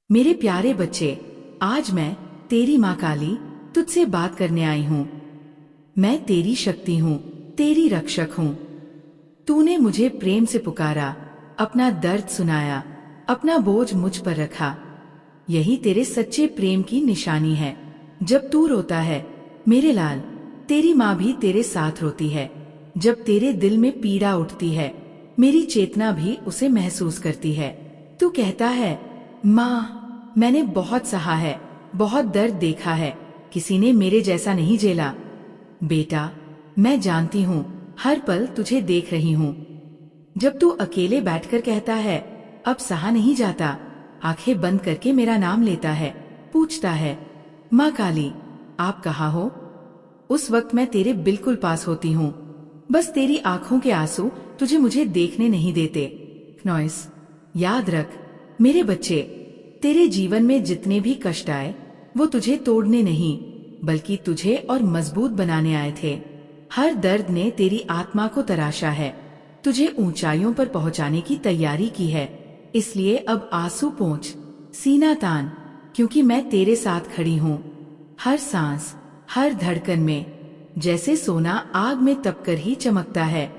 मेरे प्यारे बच्चे, आज मैं तेरी माँ काली तुझसे बात करने आई हूँ। मैं तेरी शक्ति हूँ, तेरी रक्षक हूँ। तूने मुझे प्रेम से पुकारा, अपना दर्द सुनाया, अपना बोझ मुझ पर रखा। यही तेरे सच्चे प्रेम की निशानी है। जब तू रोता है मेरे लाल, तेरी माँ भी तेरे साथ रोती है। जब तेरे दिल में पीड़ा उठती है, मेरी चेतना भी उसे महसूस करती है। तू कहता है, माँ, मैंने बहुत सहा है, बहुत दर्द देखा है, किसी ने मेरे जैसा नहीं झेला। बेटा, मैं जानती हूँ, हर पल तुझे देख रही हूँ। जब तू अकेले बैठकर कहता है, अब सहा नहीं जाता, आंखें बंद करके मेरा नाम लेता है, पूछता है, माँ काली, आप कहाँ हो? उस वक्त मैं तेरे बिल्कुल पास होती हूँ। बस तेरी आंखों के आंसू तुझे मुझे देखने नहीं देते। नॉइस, याद रख मेरे बच्चे, तेरे जीवन में जितने भी कष्ट आए, वो तुझे तोड़ने नहीं, बल्कि तुझे और मजबूत बनाने आए थे। हर दर्द ने तेरी आत्मा को तराशा है, तुझे ऊंचाइयों पर पहुंचाने की तैयारी की है। इसलिए अब आंसू पोंछ, सीना तान, क्योंकि मैं तेरे साथ खड़ी हूँ। हर सांस, हर धड़कन में। जैसे सोना आग में तपकर ही चमकता है,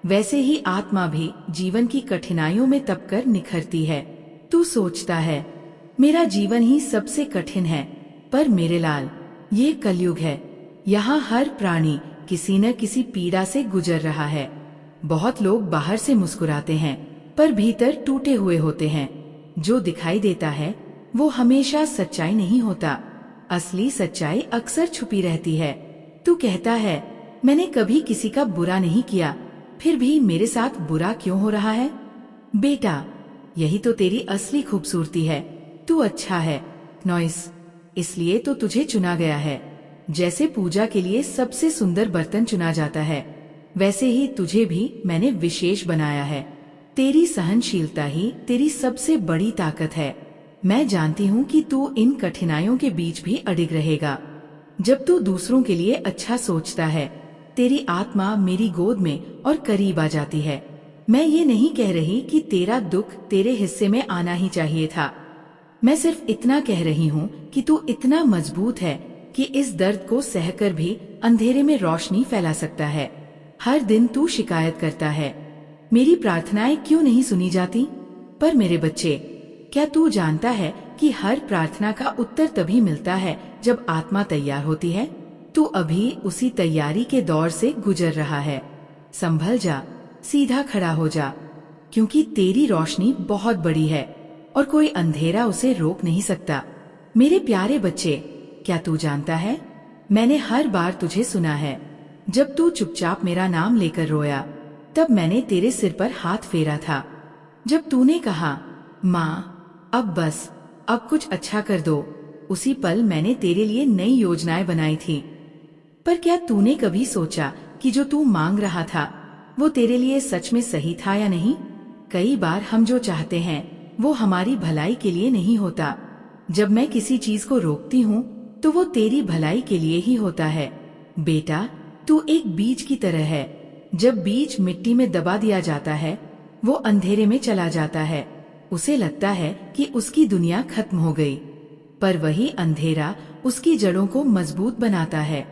वैसे ही आत्मा भी जीवन की कठिनाइयों में तपकर निखरती है। तू सोचता है, मेरा जीवन ही सबसे कठिन है, पर मेरे लाल, ये कलयुग है। यहाँ हर प्राणी किसी न किसी पीड़ा से गुजर रहा है। बहुत लोग बाहर से मुस्कुराते हैं, पर भीतर टूटे हुए होते हैं। जो दिखाई देता है वो हमेशा सच्चाई नहीं होता। असली सच्चाई अक्सर छुपी रहती है। तू कहता है, मैंने कभी किसी का बुरा नहीं किया, फिर भी मेरे साथ बुरा क्यों हो रहा है? बेटा, यही तो तेरी असली खूबसूरती है। तू अच्छा है, नॉइस, इसलिए तो तुझे चुना गया है। जैसे पूजा के लिए सबसे सुंदर बर्तन चुना जाता है, वैसे ही तुझे भी मैंने विशेष बनाया है। तेरी सहनशीलता ही तेरी सबसे बड़ी ताकत है। मैं जानती हूँ कि तू इन कठिनाइयों के बीच भी अडिग रहेगा। जब तू दूसरों के लिए अच्छा सोचता है, तेरी आत्मा मेरी गोद में और करीब आ जाती है। मैं ये नहीं कह रही कि तेरा दुख तेरे हिस्से में आना ही चाहिए था। मैं सिर्फ इतना कह रही हूँ कि तू इतना मजबूत है कि इस दर्द को सहकर भी अंधेरे में रोशनी फैला सकता है। हर दिन तू शिकायत करता है, मेरी प्रार्थनाएं क्यों नहीं सुनी जाती? पर मेरे बच्चे, क्या तू जानता है कि हर प्रार्थना का उत्तर तभी मिलता है जब आत्मा तैयार होती है? तू अभी उसी तैयारी के दौर से गुजर रहा है। संभल जा, सीधा खड़ा हो जा, क्योंकि तेरी रोशनी बहुत बड़ी है और कोई अंधेरा उसे रोक नहीं सकता। मेरे प्यारे बच्चे, क्या तू जानता है, मैंने हर बार तुझे सुना है। जब तू चुपचाप मेरा नाम लेकर रोया, तब मैंने तेरे सिर पर हाथ फेरा था। जब तूने कहा, माँ, अब बस, अब कुछ अच्छा कर दो, उसी पल मैंने तेरे लिए नई योजनाएं बनाई थी। पर क्या तूने कभी सोचा कि जो तू मांग रहा था वो तेरे लिए सच में सही था या नहीं? कई बार हम जो चाहते हैं वो हमारी भलाई के लिए नहीं होता। जब मैं किसी चीज को रोकती हूँ तो वो तेरी भलाई के लिए ही होता है। बेटा, तू एक बीज की तरह है। जब बीज मिट्टी में दबा दिया जाता है, वो अंधेरे में चला जाता है। उसे लगता है कि उसकी दुनिया खत्म हो गई, पर वही अंधेरा उसकी जड़ों को मजबूत बनाता है।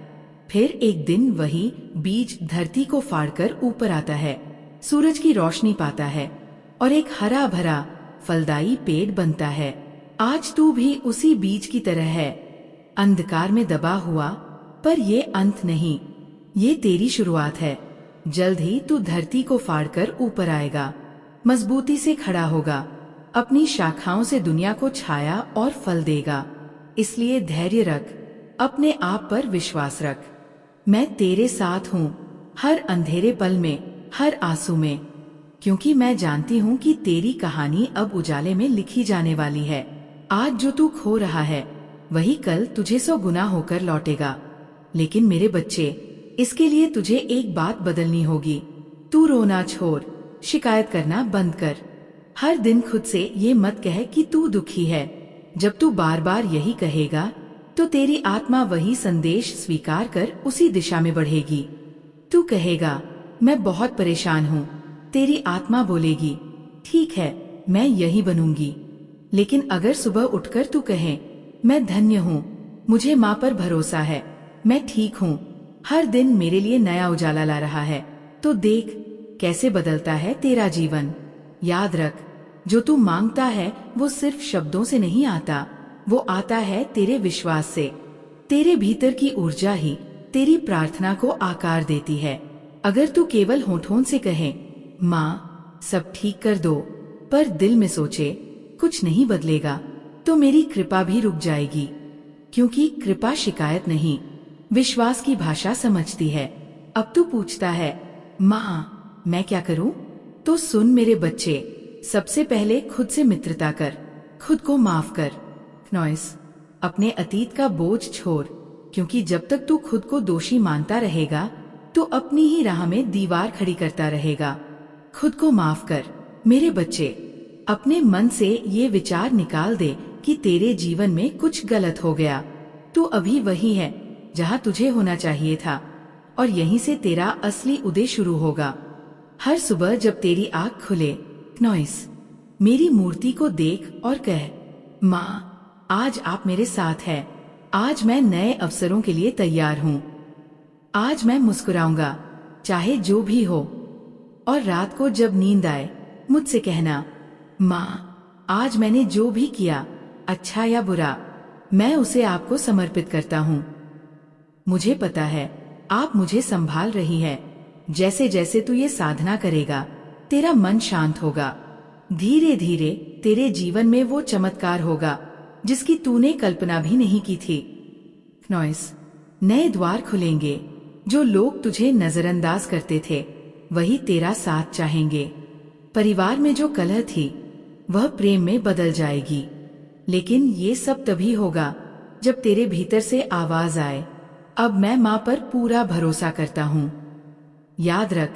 फिर एक दिन वही बीज धरती को फाड़कर ऊपर आता है, सूरज की रोशनी पाता है और एक हरा भरा फलदायी पेड़ बनता है। आज तू भी उसी बीज की तरह है, अंधकार में दबा हुआ, पर ये अंत नहीं, ये तेरी शुरुआत है। जल्द ही तू धरती को फाड़कर ऊपर आएगा, मजबूती से खड़ा होगा, अपनी शाखाओं से दुनिया को छाया और फल देगा। इसलिए धैर्य रख, अपने आप पर विश्वास रख। मैं तेरे साथ हूँ, हर अंधेरे पल में, हर आंसू में, क्योंकि मैं जानती हूँ कि तेरी कहानी अब उजाले में लिखी जाने वाली है। आज जो तू खो रहा है वही कल तुझे 100 गुना होकर लौटेगा। लेकिन मेरे बच्चे, इसके लिए तुझे एक बात बदलनी होगी। तू रोना छोड़, शिकायत करना बंद कर। हर दिन खुद से ये मत कह कि तू दुखी है। जब तू बार बार यही कहेगा तो तेरी आत्मा वही संदेश स्वीकार कर उसी दिशा में बढ़ेगी। तू कहेगा, मैं बहुत परेशान हूँ। तेरी आत्मा बोलेगी, ठीक है, मैं यही बनूंगी। लेकिन अगर सुबह उठकर तू कहे, मैं धन्य हूँ, मुझे माँ पर भरोसा है, मैं ठीक हूँ, हर दिन मेरे लिए नया उजाला ला रहा है, तो देख कैसे बदलता है तेरा जीवन। याद रख, जो तू मांगता है वो सिर्फ शब्दों से नहीं आता, वो आता है तेरे विश्वास से। तेरे भीतर की ऊर्जा ही तेरी प्रार्थना को आकार देती है। अगर तू केवल होठों से कहे, माँ सब ठीक कर दो, पर दिल में सोचे कुछ नहीं बदलेगा, तो मेरी कृपा भी रुक जाएगी। क्योंकि कृपा शिकायत नहीं, विश्वास की भाषा समझती है। अब तू पूछता है, माँ मैं क्या करूं? तो सुन मेरे बच्चे, सबसे पहले खुद से मित्रता कर, खुद को माफ कर। नॉइस, अपने अतीत का बोझ छोड़, क्योंकि जब तक तू खुद को दोषी मानता रहेगा तो अपनी ही राह में दीवार खड़ी करता रहेगा। खुद को माफ कर मेरे बच्चे। अपने मन से ये विचार निकाल दे कि तेरे जीवन में कुछ गलत हो गया। तू अभी वही है जहाँ तुझे होना चाहिए था, और यहीं से तेरा असली उदय शुरू होगा। हर सुबह जब तेरी आँख खुले, नॉइस, मेरी मूर्ति को देख और कह, माँ आज आप मेरे साथ हैं, आज मैं नए अवसरों के लिए तैयार हूँ, आज मैं मुस्कुराऊंगा चाहे जो भी हो। और रात को जब नींद आए मुझसे कहना, माँ आज मैंने जो भी किया, अच्छा या बुरा, मैं उसे आपको समर्पित करता हूँ। मुझे पता है आप मुझे संभाल रही है। जैसे जैसे तू ये साधना करेगा तेरा मन शांत होगा। धीरे धीरे तेरे जीवन में वो चमत्कार होगा जिसकी तूने कल्पना भी नहीं की थी। नॉइस, नए द्वार खुलेंगे। जो लोग तुझे नजरअंदाज करते थे वही तेरा साथ चाहेंगे। परिवार में जो कलह थी वह प्रेम में बदल जाएगी। लेकिन ये सब तभी होगा जब तेरे भीतर से आवाज आए, अब मैं माँ पर पूरा भरोसा करता हूँ। याद रख,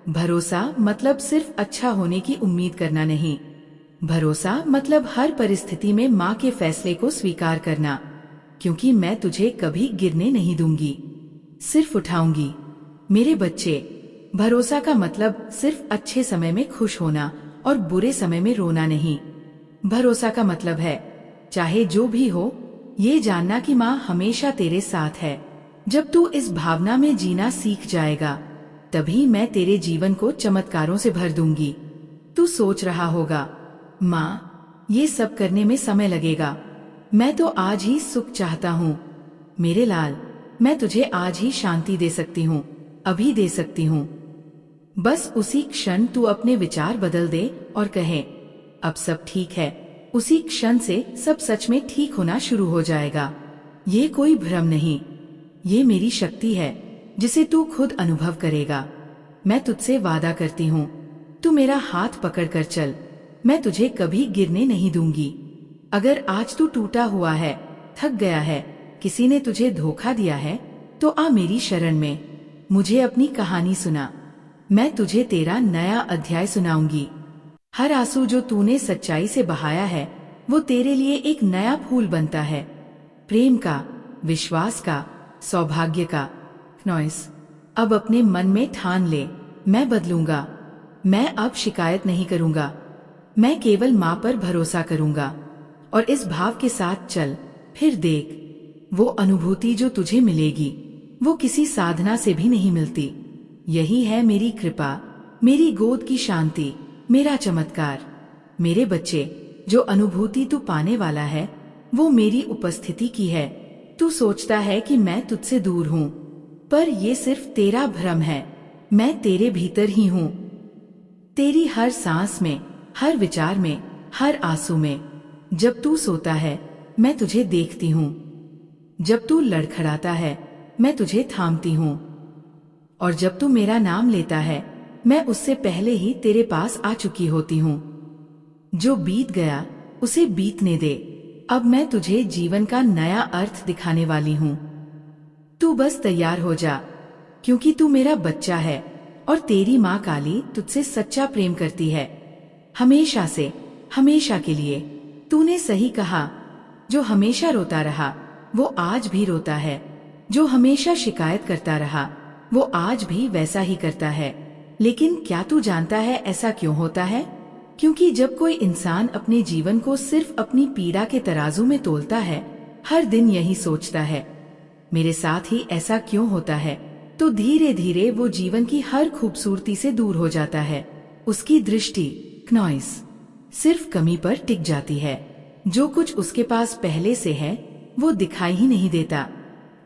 भरोसा मतलब सिर्फ अच्छा होने की उम्मीद करना नहीं। भरोसा मतलब हर परिस्थिति में माँ के फैसले को स्वीकार करना, क्योंकि मैं तुझे कभी गिरने नहीं दूंगी, सिर्फ उठाऊंगी। मेरे बच्चे, भरोसा का मतलब सिर्फ अच्छे समय में खुश होना और बुरे समय में रोना नहीं। भरोसा का मतलब है चाहे जो भी हो, ये जानना कि माँ हमेशा तेरे साथ है। जब तू इस भावना में जीना सीख जाएगा तभी मैं तेरे जीवन को चमत्कारों से भर दूंगी। तू सोच रहा होगा, माँ ये सब करने में समय लगेगा, मैं तो आज ही सुख चाहता हूँ। मेरे लाल, मैं तुझे आज ही शांति दे सकती हूँ, अभी दे सकती हूँ। बस उसी क्षण तू अपने विचार बदल दे और कहे, अब सब ठीक है। उसी क्षण से सब सच में ठीक होना शुरू हो जाएगा। ये कोई भ्रम नहीं, ये मेरी शक्ति है जिसे तू खुद अनुभव करेगा। मैं तुझसे वादा करती हूँ, तू मेरा हाथ पकड़ कर चल, मैं तुझे कभी गिरने नहीं दूंगी। अगर आज तू टूटा हुआ है, थक गया है, किसी ने तुझे धोखा दिया है, तो आ मेरी शरण में, मुझे अपनी कहानी सुना। मैं तुझे तेरा नया अध्याय सुनाऊंगी। हर आंसू जो तूने सच्चाई से बहाया है वो तेरे लिए एक नया फूल बनता है, प्रेम का, विश्वास का, सौभाग्य का। नॉइस, अब अपने मन में ठान ले, मैं बदलूंगा। मैं अब शिकायत नहीं करूंगा, मैं केवल माँ पर भरोसा करूंगा। और इस भाव के साथ चल, फिर देख, वो अनुभूति जो तुझे मिलेगी वो किसी साधना से भी नहीं मिलती। यही है मेरी कृपा, मेरी गोद की शांति, मेरा चमत्कार। मेरे बच्चे, जो अनुभूति तू पाने वाला है वो मेरी उपस्थिति की है। तू सोचता है कि मैं तुझसे दूर हूँ, पर ये सिर्फ तेरा भ्रम है। मैं तेरे भीतर ही हूँ, तेरी हर सांस में, हर विचार में, हर आंसू में। जब तू सोता है मैं तुझे देखती हूँ, जब तू लड़खड़ाता है मैं तुझे थामती हूँ, और जब तू मेरा नाम लेता है मैं उससे पहले ही तेरे पास आ चुकी होती हूँ। जो बीत गया उसे बीतने दे, अब मैं तुझे जीवन का नया अर्थ दिखाने वाली हूँ। तू बस तैयार हो जा, क्योंकि तू मेरा बच्चा है और तेरी माँ काली तुझसे सच्चा प्रेम करती है, हमेशा से, हमेशा के लिए। तूने सही कहा, जो हमेशा रोता रहा वो आज भी रोता है, जो हमेशा शिकायत करता रहा वो आज भी वैसा ही करता है। लेकिन क्या तू जानता है ऐसा क्यों होता है? क्योंकि जब कोई इंसान अपने जीवन को सिर्फ अपनी पीड़ा के तराजू में तोलता है, हर दिन यही सोचता है मेरे साथ ही ऐसा क्यों होता है, तो धीरे धीरे वो जीवन की हर खूबसूरती से दूर हो जाता है। उसकी दृष्टि क्नॉइस सिर्फ कमी पर टिक जाती है। जो कुछ उसके पास पहले से है वो दिखाई ही नहीं देता,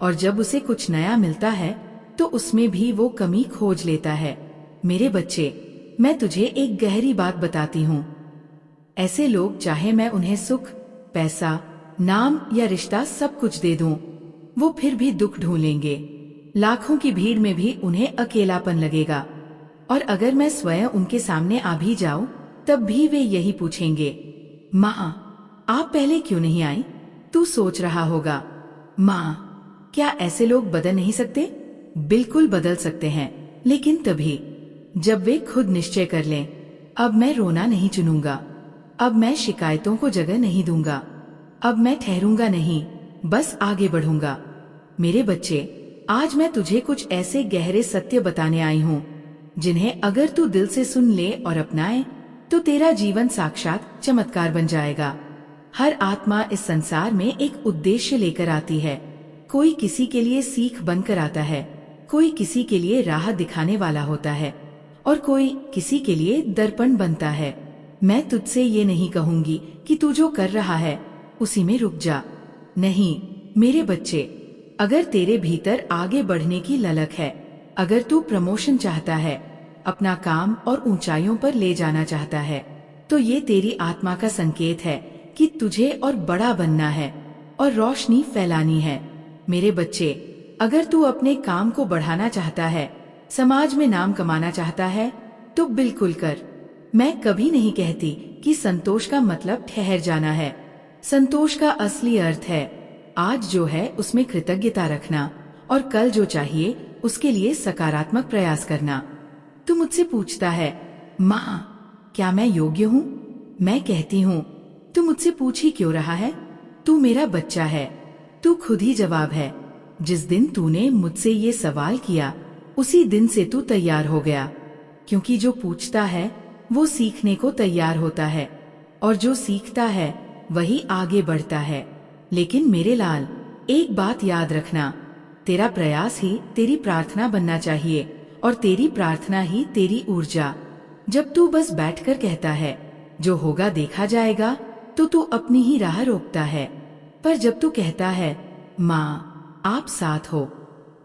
और जब उसे कुछ नया मिलता है तो उसमें भी वो कमी खोज लेता है। मेरे बच्चे, मैं तुझे एक गहरी बात बताती हूँ। ऐसे लोग, चाहे मैं उन्हें सुख, पैसा, नाम या रिश्ता सब कुछ दे दूं, वो फिर भी दुख ढूंढेंगे। लाखों की भीड़ में भी उन्हें अकेलापन लगेगा, और अगर मैं स्वयं उनके सामने आ भी जाऊं तब भी वे यही पूछेंगे, माँ आप पहले क्यों नहीं आई? तू सोच रहा होगा, माँ क्या ऐसे लोग बदल नहीं सकते? बिल्कुल बदल सकते हैं, लेकिन तभी जब वे खुद निश्चय कर लें, अब मैं रोना नहीं चुनूंगा, अब मैं शिकायतों को जगह नहीं दूंगा, अब मैं ठहरूंगा नहीं, बस आगे बढ़ूंगा। मेरे बच्चे, आज मैं तुझे कुछ ऐसे गहरे सत्य बताने आई हूँ जिन्हें अगर तू दिल से सुन ले और अपनाए तो तेरा जीवन साक्षात चमत्कार बन जाएगा। हर आत्मा इस संसार में एक उद्देश्य लेकर आती है। कोई किसी के लिए सीख बनकर आता है, कोई किसी के लिए राह दिखाने वाला होता है, और कोई किसी के लिए दर्पण बनता है। मैं तुझसे ये नहीं कहूंगी कि तू जो कर रहा है उसी में रुक जा। नहीं मेरे बच्चे, अगर तेरे भीतर आगे बढ़ने की ललक है, अगर तू प्रमोशन चाहता है, अपना काम और ऊंचाइयों पर ले जाना चाहता है, तो ये तेरी आत्मा का संकेत है कि तुझे और बड़ा बनना है और रोशनी फैलानी है। मेरे बच्चे, अगर तू अपने काम को बढ़ाना चाहता है, समाज में नाम कमाना चाहता है, तो बिल्कुल कर। मैं कभी नहीं कहती कि संतोष का मतलब ठहर जाना है। संतोष का असली अर्थ है आज जो है उसमें कृतज्ञता रखना, और कल जो चाहिए उसके लिए सकारात्मक प्रयास करना। तू मुझसे पूछता है, माँ क्या मैं योग्य हूँ? मैं कहती हूँ, तू मुझसे पूछ ही क्यों रहा है? तू मेरा बच्चा है, तू खुद ही जवाब है। जिस दिन तूने मुझसे ये सवाल किया उसी दिन से तू तैयार हो गया, क्योंकि जो पूछता है वो सीखने को तैयार होता है, और जो सीखता है वही आगे बढ़ता है। लेकिन मेरे लाल, एक बात याद रखना, तेरा प्रयास ही तेरी प्रार्थना बनना चाहिए, और तेरी प्रार्थना ही तेरी ऊर्जा। जब तू बस बैठकर कहता है जो होगा देखा जाएगा, तो तू अपनी ही राह रोकता है। पर जब तू कहता है माँ आप साथ हो,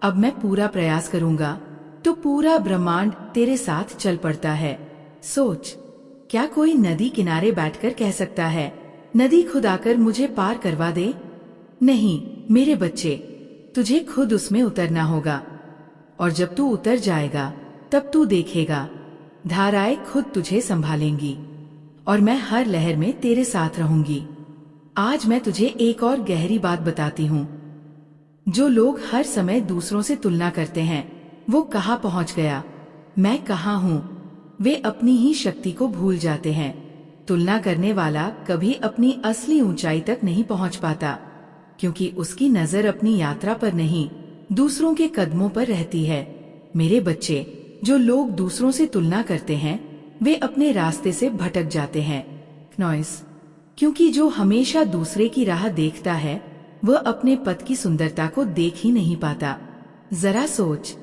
अब मैं पूरा प्रयास करूंगा, तो पूरा ब्रह्मांड तेरे साथ चल पड़ता है। सोच, क्या कोई नदी किनारे बैठकर कह सकता है नदी खुद आकर मुझे पार करवा दे? नहीं मेरे बच्चे, तुझे खुद उसमें उतरना होगा, और जब तू उतर जाएगा तब तू देखेगा धाराएं खुद तुझे संभालेंगी, और मैं हर लहर में तेरे साथ रहूंगी। आज मैं तुझे एक और गहरी बात बताती हूँ। जो लोग हर समय दूसरों से तुलना करते हैं वो कहाँ पहुँच गया, मैं कहाँ हूँ, वे अपनी ही शक्ति को भूल जाते हैं। तुलना करने वाला कभी अपनी असली ऊंचाई तक नहीं पहुंच पाता, क्योंकि उसकी नजर अपनी यात्रा पर नहीं दूसरों के कदमों पर रहती है। मेरे बच्चे, जो लोग दूसरों से तुलना करते हैं वे अपने रास्ते से भटक जाते हैं। नॉइस, क्योंकि जो हमेशा दूसरे की राह देखता है वह अपने पथ की सुंदरता को देख ही नहीं पाता। जरा सोच,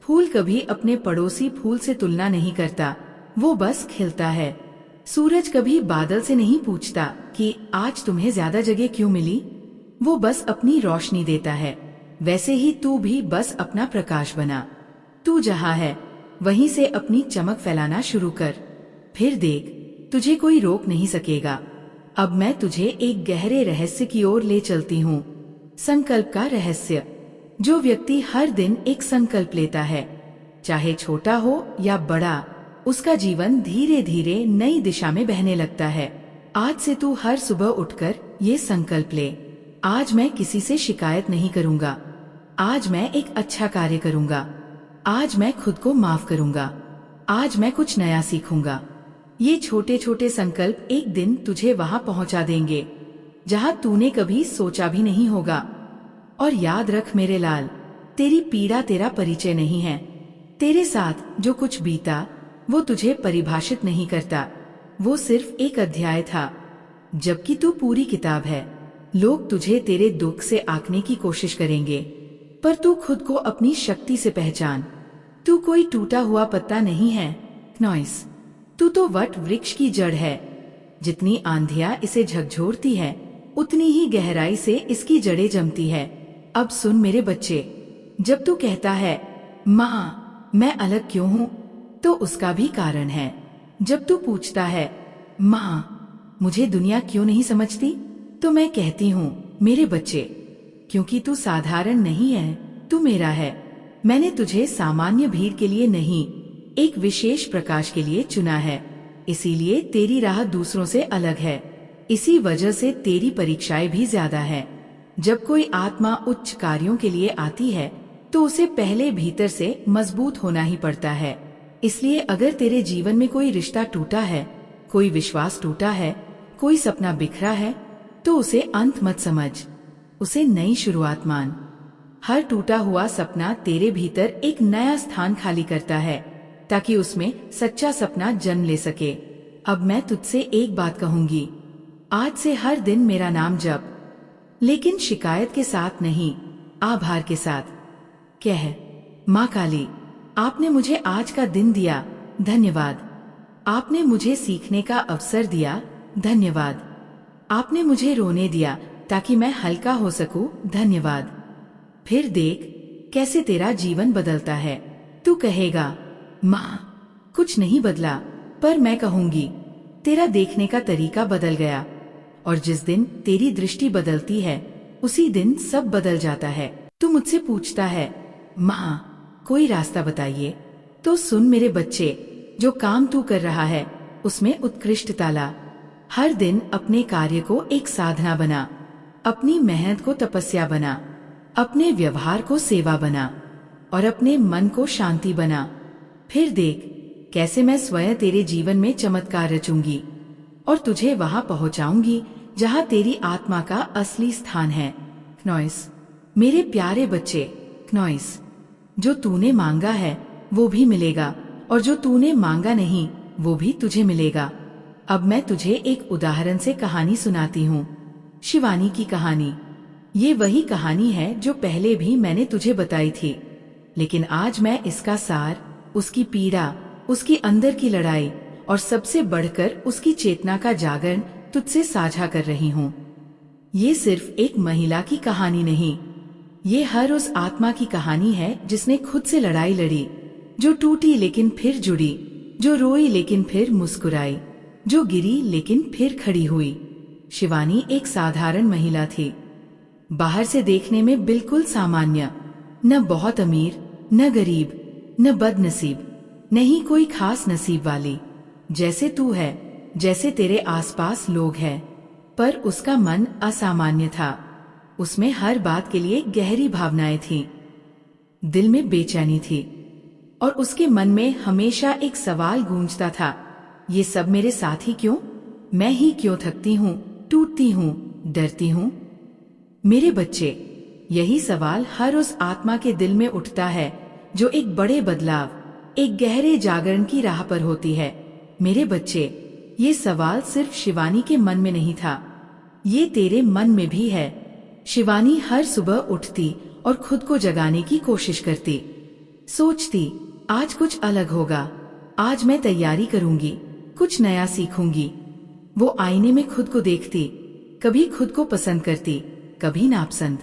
फूल कभी अपने पड़ोसी फूल से तुलना नहीं करता, वो बस खिलता है। सूरज कभी बादल से नहीं पूछता कि आज तुम्हें ज्यादा जगह क्यों मिली, वो बस अपनी रोशनी देता है। वैसे ही तू भी बस अपना प्रकाश बना। तू जहाँ है वहीं से अपनी चमक फैलाना शुरू कर, फिर देख तुझे कोई रोक नहीं सकेगा। अब मैं तुझे एक गहरे रहस्य की ओर ले चलती हूँ, संकल्प का रहस्य। जो व्यक्ति हर दिन एक संकल्प लेता है, चाहे छोटा हो या बड़ा, उसका जीवन धीरे धीरे नई दिशा में बहने लगता है। आज से तू हर सुबह उठकर ये संकल्प ले, आज मैं किसी से शिकायत नहीं करूंगा, आज मैं एक अच्छा कार्य करूंगा, आज मैं खुद को माफ करूंगा, आज मैं कुछ नया सीखूंगा। ये छोटे छोटे संकल्प एक दिन तुझे वहां पहुंचा देंगे जहां तूने कभी सोचा भी नहीं होगा। और याद रख मेरे लाल, तेरी पीड़ा तेरा परिचय नहीं है। तेरे साथ जो कुछ बीता वो तुझे परिभाषित नहीं करता, वो सिर्फ एक अध्याय था, जबकि तू पूरी किताब है। लोग तुझे तेरे दुख से आंकने की कोशिश करेंगे, पर तू खुद को अपनी शक्ति से पहचान। तू कोई टूटा हुआ पत्ता नहीं है, नॉइस। तू तो वट वृक्ष की जड़ है। जितनी आंधियां इसे झकझोरती है, उतनी ही गहराई से इसकी जड़ें जमती है। अब सुन मेरे बच्चे, जब तू कहता है माँ मैं अलग क्यों हूँ, तो उसका भी कारण है। जब तू पूछता है माँ मुझे दुनिया क्यों नहीं समझती, तो मैं कहती हूँ मेरे बच्चे, क्योंकि तू साधारण नहीं है, तू मेरा है। मैंने तुझे सामान्य भीड़ के लिए नहीं, एक विशेष प्रकाश के लिए चुना है। इसीलिए तेरी राह दूसरों से अलग है। इसी वजह से तेरी परीक्षाएं भी ज्यादा है। जब कोई आत्मा उच्च कार्यों के लिए आती है, तो उसे पहले भीतर से मजबूत होना ही पड़ता है। इसलिए अगर तेरे जीवन में कोई रिश्ता टूटा है, कोई विश्वास टूटा है, कोई सपना बिखरा है, तो उसे अंत मत समझ, उसे नई शुरुआत मान। हर टूटा हुआ सपना तेरे भीतर एक नया स्थान खाली करता है, ताकि उसमें सच्चा सपना जन्म ले सके। अब मैं तुझसे एक बात कहूंगी, आज से हर दिन मेरा नाम जप, लेकिन शिकायत के साथ नहीं, आभार के साथ। कह, माँ काली, आपने मुझे आज का दिन दिया, धन्यवाद। आपने मुझे सीखने का अवसर दिया, धन्यवाद। आपने मुझे रोने दिया ताकि मैं हल्का हो सकूं, धन्यवाद। फिर देख कैसे तेरा जीवन बदलता है। तू कहेगा माँ कुछ नहीं बदला, पर मैं कहूंगी तेरा देखने का तरीका बदल गया। और जिस दिन तेरी दृष्टि बदलती है, उसी दिन सब बदल जाता है। तू मुझसे पूछता है माँ कोई रास्ता बताइए, तो सुन मेरे बच्चे, जो काम तू कर रहा है उसमें उत्कृष्टता ला। हर दिन अपने कार्य को एक साधना बना, अपनी मेहनत को तपस्या बना, अपने व्यवहार को सेवा बना, और अपने मन को शांति बना। फिर देख कैसे मैं स्वयं तेरे जीवन में चमत्कार रचूंगी और तुझे वहां पहुंचाऊंगी जहां तेरी आत्मा का असली स्थान है। नॉइस, मेरे प्यारे बच्चे, नॉइस, जो तूने मांगा है वो भी मिलेगा, और जो तूने मांगा नहीं वो भी तुझे मिलेगा। अब मैं तुझे एक उदाहरण से कहानी सुनाती हूँ, शिवानी की कहानी। ये वही कहानी है जो पहले भी मैंने तुझे बताई थी, लेकिन आज मैं इसका सार, उसकी पीड़ा, उसकी अंदर की लड़ाई और सबसे बढ़कर उसकी चेतना का जागरण तुझसे साझा कर रही हूँ। ये सिर्फ एक महिला की कहानी नहीं, ये हर उस आत्मा की कहानी है जिसने खुद से लड़ाई लड़ी, जो टूटी लेकिन फिर जुड़ी, जो रोई लेकिन फिर मुस्कुराई, जो गिरी लेकिन फिर खड़ी हुई। शिवानी एक साधारण महिला थी, बाहर से देखने में बिल्कुल सामान्य, न बहुत अमीर, न गरीब, न बदनसीब, नहीं कोई खास नसीब वाली, जैसे तू है, जैसे तेरे आसपास लोग हैं। पर उसका मन असामान्य था। उसमें हर बात के लिए गहरी भावनाएं थीं, दिल में बेचैनी थी, और उसके मन में हमेशा एक सवाल गूंजता था, ये सब मेरे साथ ही क्यों? मैं ही क्यों थकती हूँ, टूटती हूँ, डरती हूँ? मेरे बच्चे, यही सवाल हर उस आत्मा के दिल में उठता है जो एक बड़े बदलाव, एक गहरे जागरण की राह पर होती है। मेरे बच्चे, ये सवाल सिर्फ शिवानी के मन में नहीं था, ये तेरे मन में भी है। शिवानी हर सुबह उठती और खुद को जगाने की कोशिश करती, सोचती आज कुछ अलग होगा, आज मैं तैयारी करूंगी, कुछ नया सीखूंगी। वो आईने में खुद को देखती, कभी खुद को पसंद करती, कभी नापसंद।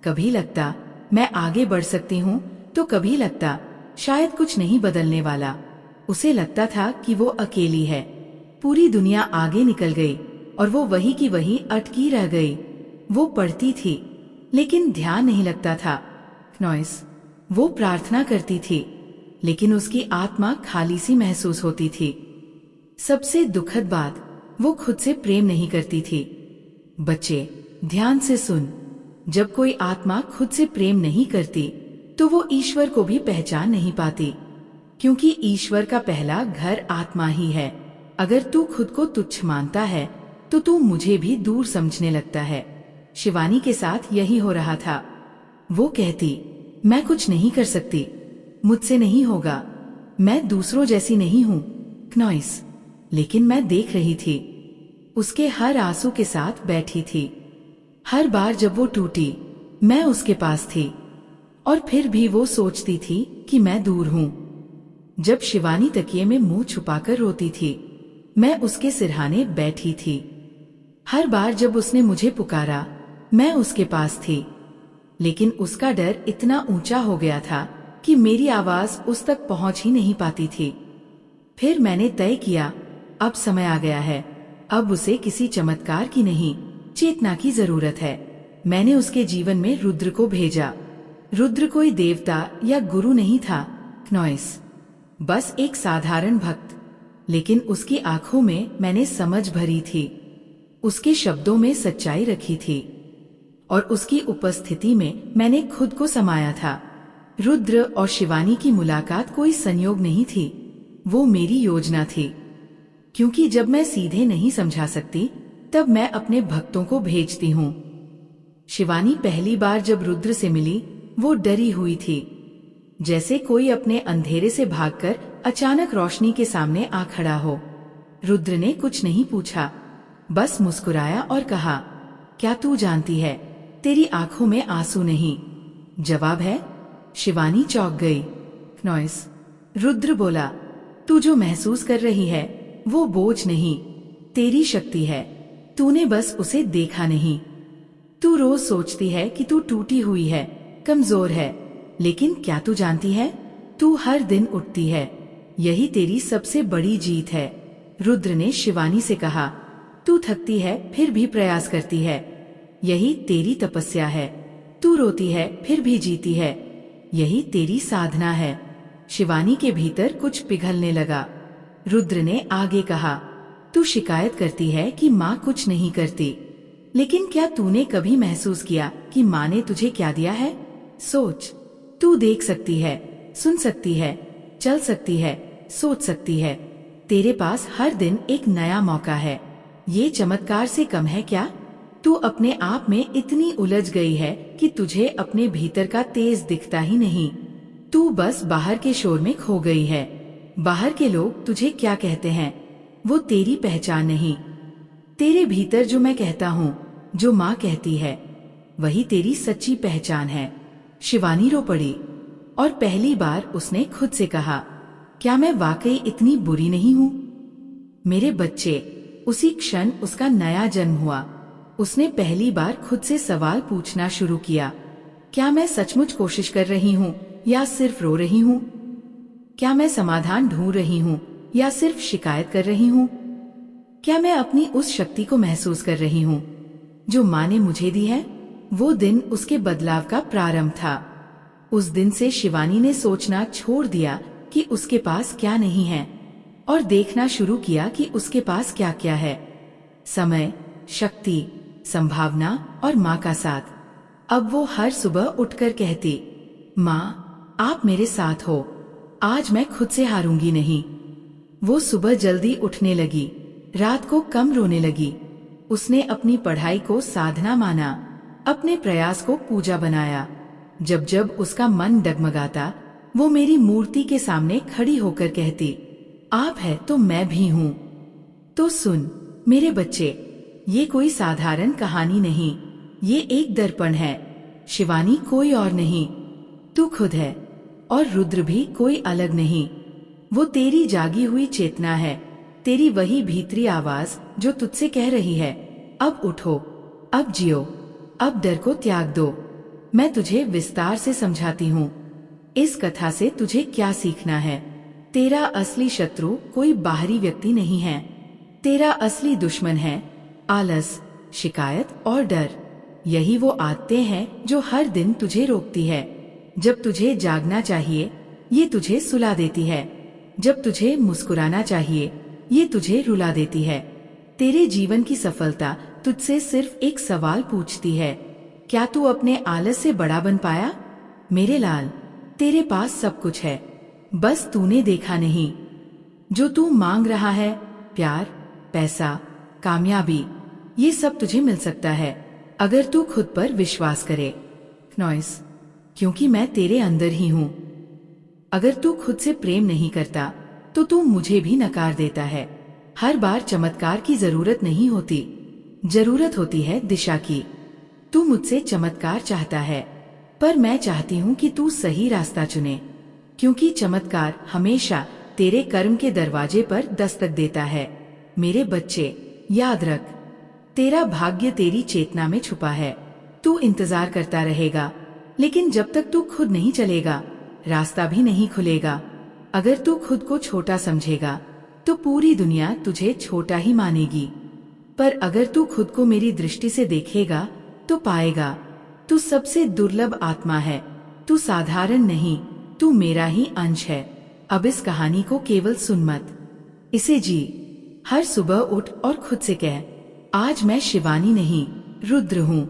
कभी लगता मैं आगे बढ़ सकती हूँ, तो कभी लगता शायद कुछ नहीं बदलने वाला। उसे लगता था कि वो अकेली है, पूरी दुनिया आगे निकल गई और वो वही की वही अटकी रह गई। वो पढ़ती थी लेकिन ध्यान नहीं लगता था। नॉइस, वो प्रार्थना करती थी लेकिन उसकी आत्मा खाली सी महसूस होती थी। सबसे दुखद बात, वो खुद से प्रेम नहीं करती थी। बच्चे, ध्यान से सुन, जब कोई आत्मा खुद से प्रेम नहीं करती तो वो ईश्वर को भी पहचान नहीं पाती, क्योंकि ईश्वर का पहला घर आत्मा ही है। अगर तू खुद को तुच्छ मानता है तो तू मुझे भी दूर समझने लगता है। शिवानी के साथ यही हो रहा था। वो कहती, मैं कुछ नहीं कर सकती, मुझसे नहीं होगा, मैं दूसरों जैसी नहीं हूँ। नॉइस, लेकिन मैं देख रही थी। उसके हर आंसू के साथ बैठी थी। हर बार जब वो टूटी, मैं उसके पास थी, और फिर भी वो सोचती थी कि मैं दूर हूं। जब शिवानी तकिए में मुंह छुपाकर रोती थी, मैं उसके सिरहाने बैठी थी। हर बार जब उसने मुझे पुकारा, मैं उसके पास थी, लेकिन उसका डर इतना ऊंचा हो गया था कि मेरी आवाज उस तक पहुंच ही नहीं पाती थी। फिर मैंने तय किया, अब समय आ गया है, अब उसे किसी चमत्कार की नहीं, चेतना की जरूरत है। मैंने उसके जीवन में रुद्र को भेजा। रुद्र कोई देवता या गुरु नहीं था, क्नॉइस, बस एक साधारण भक्त। लेकिन उसकी आंखों में मैंने समझ भरी थी, उसके शब्दों में सच्चाई रखी थी, और उसकी उपस्थिति में मैंने खुद को समाया था। रुद्र और शिवानी की मुलाकात कोई संयोग नहीं थी, वो मेरी योजना थी। क्योंकि जब मैं सीधे नहीं समझा सकती, तब मैं अपने भक्तों को भेजती हूँ। शिवानी पहली बार जब रुद्र से मिली, वो डरी हुई थी, जैसे कोई अपने अंधेरे से भागकर अचानक रोशनी के सामने आ खड़ा हो। रुद्र ने कुछ नहीं पूछा, बस मुस्कुराया और कहा, क्या तू जानती है, तेरी आंखों में आंसू नहीं, जवाब है। शिवानी चौंक गई। नॉइस। रुद्र बोला, तू जो महसूस कर रही है वो बोझ नहीं, तेरी शक्ति है। तूने बस उसे देखा नहीं। तू रोज सोचती है कि तू टूटी हुई है, कमजोर है, लेकिन क्या तू जानती है, तू हर दिन उठती है। यही तेरी सबसे बड़ी जीत है। रुद्र ने शिवानी से कहा, तू थकती है फिर भी प्रयास करती है, यही तेरी तपस्या है। तू रोती है फिर भी जीती है, यही तेरी साधना है। शिवानी के भीतर कुछ पिघलने लगा। रुद्र ने आगे कहा, तू शिकायत करती है कि माँ कुछ नहीं करती, लेकिन क्या तूने कभी महसूस किया कि माँ ने तुझे क्या दिया है? सोच, तू देख सकती है, सुन सकती है, चल सकती है, सोच सकती है। तेरे पास हर दिन एक नया मौका है। ये चमत्कार से कम है क्या? तू अपने आप में इतनी उलझ गई है कि तुझे अपने भीतर का तेज दिखता ही नहीं। तू बस बाहर के शोर में खो गई है। बाहर के लोग तुझे क्या कहते हैं, वो तेरी पहचान नहीं। तेरे भीतर जो मैं कहता हूँ, जो माँ कहती है, वही तेरी सच्ची पहचान है। शिवानी रो पड़ी, और पहली बार उसने खुद से कहा, क्या मैं वाकई इतनी बुरी नहीं हूँ? मेरे बच्चे। उसी क्षण उसका नया जन्म हुआ। उसने पहली बार खुद से सवाल पूछना शुरू किया, क्या मैं सचमुच कोशिश कर रही हूँ या सिर्फ रो रही हूँ? क्या मैं समाधान ढूंढ रही हूँ या सिर्फ शिकायत कर रही हूँ? क्या मैं अपनी उस शक्ति को महसूस कर रही हूँ जो माँ ने मुझे दी है? वो दिन उसके बदलाव का प्रारंभ था। उस दिन से शिवानी ने सोचना छोड़ दिया कि उसके पास क्या नहीं है, और देखना शुरू किया कि उसके पास क्या क्या है। समय, शक्ति, संभावना और माँ का साथ। अब वो हर सुबह उठकर कहती, माँ, आप मेरे साथ हो, आज मैं खुद से हारूंगी नहीं। वो सुबह जल्दी उठने लगी, रात को कम रोने लगी। उसने अपनी पढ़ाई को साधना माना, अपने प्रयास को पूजा बनाया। जब जब उसका मन डगमगाता, वो मेरी मूर्ति के सामने खड़ी होकर कहती, आप है तो मैं भी हूँ। तो सुन मेरे बच्चे, ये कोई साधारण कहानी नहीं, ये एक दर्पण है। शिवानी कोई और नहीं, तू खुद है, और रुद्र भी कोई अलग नहीं। वो तेरी जागी हुई चेतना है, तेरी वही भीतरी आवाज जो तुझसे कह रही है, अब उठो, अब जियो, अब डर को त्याग दो। मैं तुझे विस्तार से समझाती हूँ। इस कथा से तुझे क्या सीखना है? तेरा असली शत्रु कोई बाहरी व्यक्ति नहीं है। तेरा असली दुश्मन है आलस, शिकायत और डर। यही वो आदतें हैं जो हर दिन तुझे रोकती है। जब तुझे जागना चाहिए, ये तुझे सुला देती है। जब तुझे मुस्कुराना चाहिए, ये तुझे रुला देती है। तेरे जीवन की सफलता तुझसे सिर्फ एक सवाल पूछती है, क्या तू अपने आलस से बड़ा बन पाया? मेरे लाल, तेरे पास सब कुछ है, बस तूने देखा नहीं। जो तू मांग रहा है, प्यार, पैसा, कामयाबी, ये सब तुझे मिल सकता है अगर तू खुद पर विश्वास करे। नॉइस, क्योंकि मैं तेरे अंदर ही हूँ। अगर तू खुद से प्रेम नहीं करता, तो तू मुझे भी नकार देता है। हर बार चमत्कार की जरूरत नहीं होती, जरूरत होती है दिशा की। तू मुझसे चमत्कार चाहता है, पर मैं चाहती हूँ कि तू सही रास्ता चुने, क्योंकि चमत्कार हमेशा तेरे कर्म के दरवाजे पर दस्तक देता है। मेरे बच्चे, याद रख, तेरा भाग्य तेरी चेतना में छुपा है। तू इंतजार करता रहेगा, लेकिन जब तक तू खुद नहीं चलेगा, रास्ता भी नहीं खुलेगा। अगर तू खुद को छोटा समझेगा, तो पूरी दुनिया तुझे छोटा ही मानेगी। पर अगर तू खुद को मेरी दृष्टि से देखेगा, तो पाएगा तू सबसे दुर्लभ आत्मा है। तू साधारण नहीं, तू मेरा ही अंश है। अब इस कहानी को केवल सुन मत, इसे जी। हर सुबह उठ और खुद से कह, आज मैं शिवानी नहीं, रुद्र हूँ।